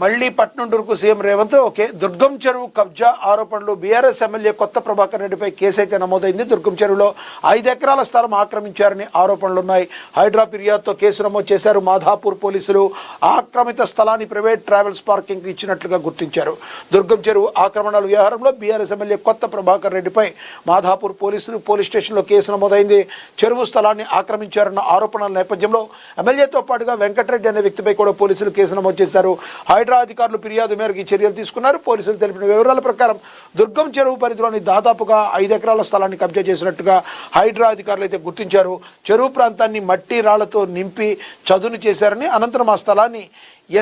మళ్లీ పట్నంటూరుకు CM Revanth okay. దుర్గం చెరువు కబ్జా ఆరోపణలు బీఆర్ఎస్ ఎమ్మెల్యే కొత్త ప్రభాకర్ రెడ్డిపై కేసు అయితే నమోదైంది. దుర్గం చెరువులో 5 ఎకరాల స్థలం ఆక్రమించారని ఆరోపణలున్నాయి. హైడ్రా ఫిర్యాదుతో కేసు నమోదు చేశారు. మాధాపూర్ పోలీసులు ఆక్రమిత స్థలాన్ని ప్రైవేట్ ట్రావెల్స్ పార్కింగ్ ఇచ్చినట్లుగా గుర్తించారు. దుర్గం చెరువు ఆక్రమణల వ్యవహారంలో బీఆర్ఎస్ ఎమ్మెల్యే కొత్త ప్రభాకర్ రెడ్డిపై మాధాపూర్ పోలీసులు పోలీస్ స్టేషన్లో కేసు నమోదైంది. చెరువు స్థలాన్ని ఆక్రమించారన్న ఆరోపణల నేపథ్యంలో ఎమ్మెల్యేతో పాటుగా వెంకటరెడ్డి అనే వ్యక్తిపై కూడా పోలీసులు కేసు నమోదు చేశారు. హైడ్రా అధికారులు ఫిర్యాదు మేరకు చర్యలు తీసుకున్నారు. పోలీసులు తెలిపిన వివరాల ప్రకారం దుర్గం చెరువు పరిధిలోని దాదాపుగా 5 ఎకరాల స్థలాన్ని కబ్జా చేసినట్టుగా హైడ్రా అధికారులు అయితే గుర్తించారు. చెరువు ప్రాంతాన్ని మట్టి రాళ్లతో నింపి చదును చేశారని, అనంతరం ఆ స్థలాన్ని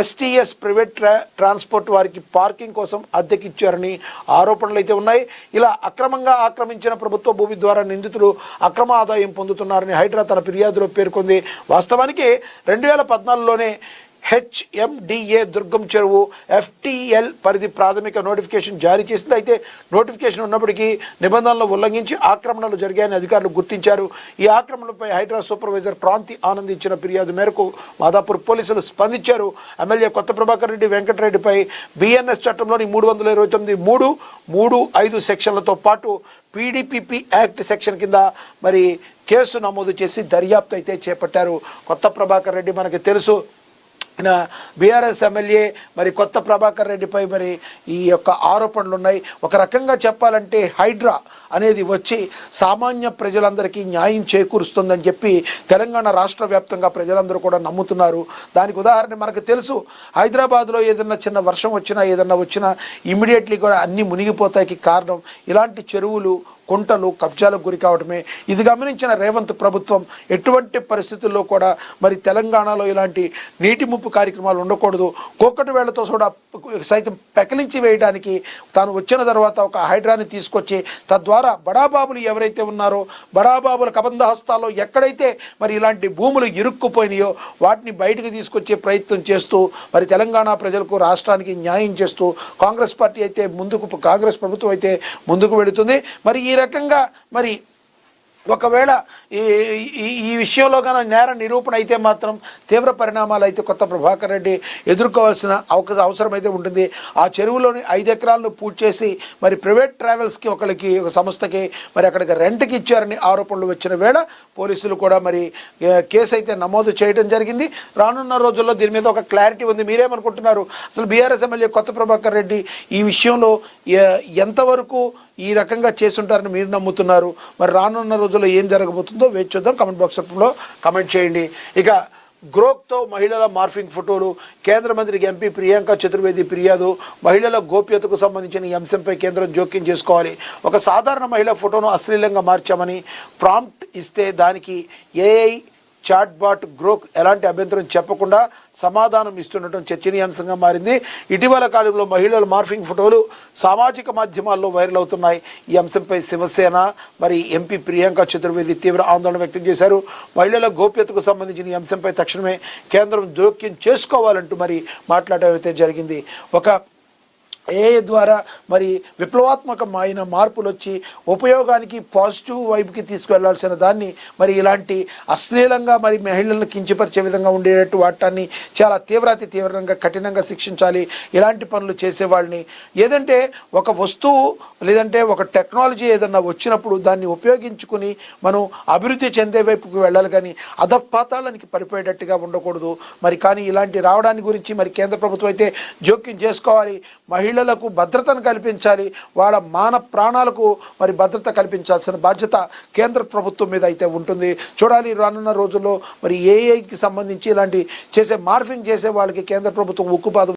ఎస్టీఎస్ ప్రైవేట్ ట్రాన్స్పోర్ట్ వారికి పార్కింగ్ కోసం అద్దెకిచ్చారని ఆరోపణలు అయితే ఉన్నాయి. ఇలా అక్రమంగా ఆక్రమించిన ప్రభుత్వ భూమి ద్వారా నిందితులు అక్రమ ఆదాయం పొందుతున్నారని హైడ్రా తన ఫిర్యాదులో పేర్కొంది. వాస్తవానికి 2014లోనే హెచ్ఎండిఏ దుర్గం చెరువు ఎఫ్టీఎల్ పరిధి ప్రాథమిక నోటిఫికేషన్ జారీ చేసింది. అయితే నోటిఫికేషన్ ఉన్నప్పటికీ నిబంధనలు ఉల్లంఘించి ఆక్రమణలు జరిగాయని అధికారులు గుర్తించారు. ఈ ఆక్రమణలపై హైడ్రా సూపర్వైజర్ క్రాంతి ఆనంద్ ఇచ్చిన ఫిర్యాదు మేరకు మాదాపూర్ పోలీసులు స్పందించారు. ఎమ్మెల్యే కొత్త ప్రభాకర్ రెడ్డి వెంకటరెడ్డిపై బిఎన్ఎస్ చట్టంలోని 329(3)(3)(5) సెక్షన్లతో పాటు పీడీపీపీ యాక్ట్ సెక్షన్ కింద మరి కేసు నమోదు చేసి దర్యాప్తు అయితే చేపట్టారు. కొత్త ప్రభాకర్ రెడ్డి మనకి తెలుసు, బీఆర్ఎస్ ఎమ్మెల్యే మరి కొత్త ప్రభాకర్ రెడ్డిపై మరి ఈ యొక్క ఆరోపణలు ఉన్నాయి. ఒక రకంగా చెప్పాలంటే హైడ్రా అనేది వచ్చి సామాన్య ప్రజలందరికీ న్యాయం చేకూరుస్తుందని చెప్పి తెలంగాణ రాష్ట్ర వ్యాప్తంగా ప్రజలందరూ కూడా నమ్ముతున్నారు. దానికి ఉదాహరణ మనకు తెలుసు, హైదరాబాద్లో ఏదన్నా చిన్న వర్షం వచ్చినా ఏదన్నా వచ్చినా ఇమ్మీడియట్లీ కూడా అన్నీ మునిగిపోతాయికి కారణం ఇలాంటి చెరువులు కుంటలు కబ్జాలకు గురి కావడమే. ఇది గమనించిన రేవంత్ ప్రభుత్వం ఎటువంటి పరిస్థితుల్లో కూడా మరి తెలంగాణలో ఇలాంటి నీటి ముప్పు కార్యక్రమాలు ఉండకూడదు, కోకటి వేళ్లతో కూడా సైతం పెకలించి వేయడానికి తాను వచ్చిన తర్వాత ఒక హైడ్రాని తీసుకొచ్చి తద్వారా బడాబాబులు ఎవరైతే ఉన్నారో బడాబాబుల కబంధ హస్తాల్లో ఎక్కడైతే మరి ఇలాంటి భూములు ఇరుక్కుపోయినాయో వాటిని బయటకు తీసుకొచ్చే ప్రయత్నం చేస్తూ మరి తెలంగాణ ప్రజలకు రాష్ట్రానికి న్యాయం చేస్తూ కాంగ్రెస్ పార్టీ అయితే కాంగ్రెస్ ప్రభుత్వం అయితే ముందుకు వెళుతుంది. మరి ఈ రకంగా మరి ఒకవేళ ఈ విషయంలో కానీ నేర నిరూపణ అయితే మాత్రం తీవ్ర పరిణామాలు అయితే కొత్త ప్రభాకర్ రెడ్డి ఎదుర్కోవాల్సిన అవసరం అయితే ఉంటుంది. ఆ చెరువులోని 5 ఎకరాలను పూర్తి చేసి మరి ప్రైవేట్ ట్రావెల్స్కి ఒక సంస్థకి మరి అక్కడికి రెంట్కి ఇచ్చారని ఆరోపణలు వచ్చిన వేళ పోలీసులు కూడా మరి కేసు అయితే నమోదు చేయడం జరిగింది. రానున్న రోజుల్లో దీని మీద ఒక క్లారిటీ ఉంది. మీరేమనుకుంటున్నారు? అసలు బీఆర్ఎస్ ఎమ్మెల్యే కొత్త ప్రభాకర్ రెడ్డి ఈ విషయంలో ఎంతవరకు ఈ రకంగా చేసుంటారని మీరు నమ్ముతున్నారు? మరి రానున్న రోజుల్లో ఏం జరగబోతుందో వేచి చూద్దాం. కామెంట్ బాక్స్ రూపంలో కామెంట్ చేయండి. ఇక గ్రోక్తో మహిళల మార్ఫింగ్ ఫోటోలు, కేంద్ర మంత్రికి ఎంపీ ప్రియాంక చతుర్వేది ఫిర్యాదు, మహిళల గోప్యతకు సంబంధించిన ఈ అంశంపై కేంద్రం జోక్యం చేసుకోవాలి. ఒక సాధారణ మహిళ ఫోటోను అశ్లీలంగా మార్చామని ప్రాంప్ట్ ఇస్తే దానికి ఏఐ చాట్బాట్ గ్రోక్ ఎలాంటి అభ్యంతరం చెప్పకుండా సమాధానం ఇస్తుండటం చర్చనీయాంశంగా మారింది. ఇటీవల కాలంలో మహిళల మార్ఫింగ్ ఫోటోలు సామాజిక మాధ్యమాల్లో వైరల్ అవుతున్నాయి. ఈ అంశంపై శివసేన మరి ఎంపీ ప్రియాంక చతుర్వేది తీవ్ర ఆందోళన వ్యక్తం చేశారు. మహిళల గోప్యతకు సంబంధించిన ఈ అంశంపై తక్షణమే కేంద్రం జోక్యం చేసుకోవాలంటూ మరి మాట్లాడడం అయితే జరిగింది. ఒక ఏఐ ద్వారా మరి విప్లవాత్మకమైన మార్పులు వచ్చి ఉపయోగానికి పాజిటివ్ వైపుకి తీసుకువెళ్లాల్సిన దాన్ని మరి ఇలాంటి అశ్లీలంగా మరి మహిళలను కించపరిచే విధంగా ఉండేటట్టు వాటాన్ని చాలా తీవ్రంగా కఠినంగా శిక్షించాలి. ఇలాంటి పనులు చేసేవాళ్ళని ఏదంటే ఒక వస్తువు లేదంటే ఒక టెక్నాలజీ ఏదన్నా వచ్చినప్పుడు దాన్ని ఉపయోగించుకుని మనం అభివృద్ధి చెందే వైపుకి వెళ్ళాలి, కానీ అధపాతాళానికి పడిపోయేటట్టుగా ఉండకూడదు. మరి కానీ ఇలాంటి రావడానికి గురించి మరి కేంద్ర ప్రభుత్వం అయితే జోక్యం చేసుకోవాలి. మహిళలకు భద్రతను కల్పించాలి, వాళ్ళ మాన ప్రాణాలకు మరి భద్రత కల్పించాల్సిన బాధ్యత కేంద్ర ప్రభుత్వం మీద అయితే ఉంటుంది. చూడాలి రానున్న రోజుల్లో మరి ఏఐకి సంబంధించి ఇలాంటి మార్ఫింగ్ చేసే వాళ్ళకి కేంద్ర ప్రభుత్వం ఉక్కుపాదం